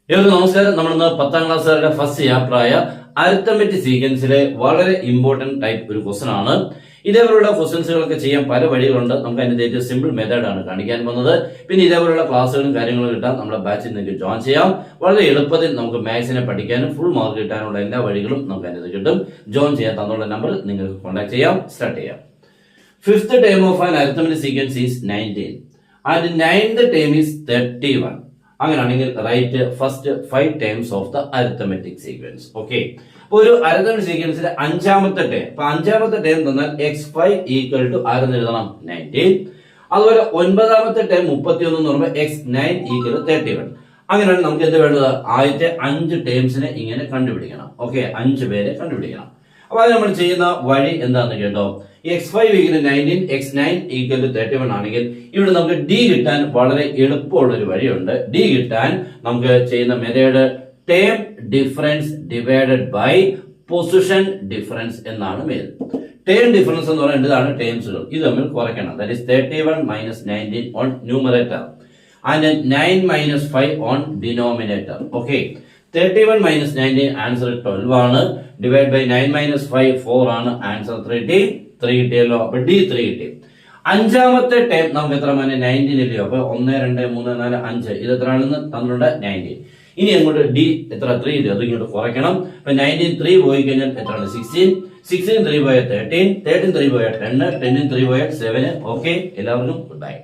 ഏവർക്കും നമസ്കാരം. നമ്മളിന്ന് 10ാം ക്ലാസ്സുകാരുടെ ഫസ്റ്റ് ചാപ്റ്ററായ അരിത്തമെറ്റിക് സീക്വൻസിലെ വളരെ ഇമ്പോർട്ടന്റ് ടൈപ്പ് ഒരു ക്വസ്റ്റൻ ആണ്. ഇതേപോലുള്ള ക്വസ്റ്റൻസുകളൊക്കെ ചെയ്യാൻ പല വഴികളുണ്ട്. നമുക്ക് അതിന്റെ ഏറ്റവും സിമ്പിൾ മെത്തേഡാണ് കാണിക്കാൻ പോകുന്നത്. പിന്നെ ഇതേപോലുള്ള ക്ലാസ്സുകളും കാര്യങ്ങളും കിട്ടാൻ നമ്മുടെ ബാച്ചിൽ നിങ്ങൾക്ക് ജോയിൻ ചെയ്യാം. വളരെ എളുപ്പത്തിൽ നമുക്ക് മാത്സിനെ പഠിക്കാനും ഫുൾ മാർക്ക് കിട്ടാനുള്ള എല്ലാ വഴികളും നമുക്ക് അതിനകത്ത് കിട്ടും. ജോയിൻ ചെയ്യാൻ തന്നുള്ള നമ്പർ നിങ്ങൾക്ക് കോൺടാക്ട് ചെയ്യാം. സ്റ്റാർട്ട് ചെയ്യാം. Fifth term of an arithmetic sequence is 19 and ninth term is 31. അങ്ങനെയാണെങ്കിൽ right first 5 terms of the arithmetic sequence. Okay, അപ്പൊ ഒരു അരിത്തമെറ്റിക് സീക്വൻസിലെ അഞ്ചാമത്തെ ടേം, അപ്പൊ അഞ്ചാമത്തെ ടേം തന്നാൽ x5 ഈക്വൽ ടു ആരെന്ന് എഴുതണം 19. അതുപോലെ 9ാമത്തെ ടേം 31 എന്ന് പറയുമ്പോൾ x9 ഈക്വൽ 31. അങ്ങനെയാണ് നമുക്ക് എന്ത് വേണ്ടത്? ആദ്യത്തെ 5 ടേംസിനെ ഇങ്ങനെ കണ്ടുപിടിക്കണം. ഓക്കെ, 5 പേരെ കണ്ടുപിടിക്കണം. അപ്പൊ അത് നമ്മൾ ചെയ്യുന്ന വഴി എന്താണെന്ന് കേട്ടോ. x5 ഈക്വൽ 19, x9 ഈക്വൽ 31 ആണെങ്കിൽ ഇവിടെ നമുക്ക് d കിട്ടാൻ വളരെ എളുപ്പമുള്ള ഒരു വഴിയുണ്ട്. d കിട്ടാൻ നമുക്ക് ചെയ്യുന്ന method term difference divided by position difference എന്നാണ് മെത്തേഡ്. ടേം ഡിഫറൻസ് എന്ന് പറയുന്നത് ഇതാണ് ടേംസുകൾ, ഇത് തമ്മിൽ കുറയ്ക്കണം. That is 31 minus 19 on numerator and 9 minus 5 on denominator. Okay, 31 minus 19 answer 12 ആണ്. ഡിവൈഡ് ബൈ 9 മൈനസ് 5 4 ആണ്. ആൻസർ 3 കിട്ടിയല്ലോ. അപ്പൊ d 3 കിട്ടി. അഞ്ചാമത്തെ ടേം നമുക്ക് എത്ര മനെ 19 ഇല്ലയോ? അപ്പൊ 1 2 3 4 5 ഇത് എത്രയാണെന്ന് തന്നിട്ടുണ്ട് 19. ഇനി അങ്ങോട്ട് d എത്ര 3 ഇല്ലയോ? അത് ഇങ്ങോട്ട് കുറയ്ക്കണം. അപ്പൊ 19 3 പോയി കഴിഞ്ഞാൽ എത്രയാണ്? 16. 16 3 പോയാൽ 13. 13 3 പോയാൽ 10. 10 3 പോയാൽ 7. ഓക്കെ, എല്ലാവർക്കും ഗുഡ് ബൈ.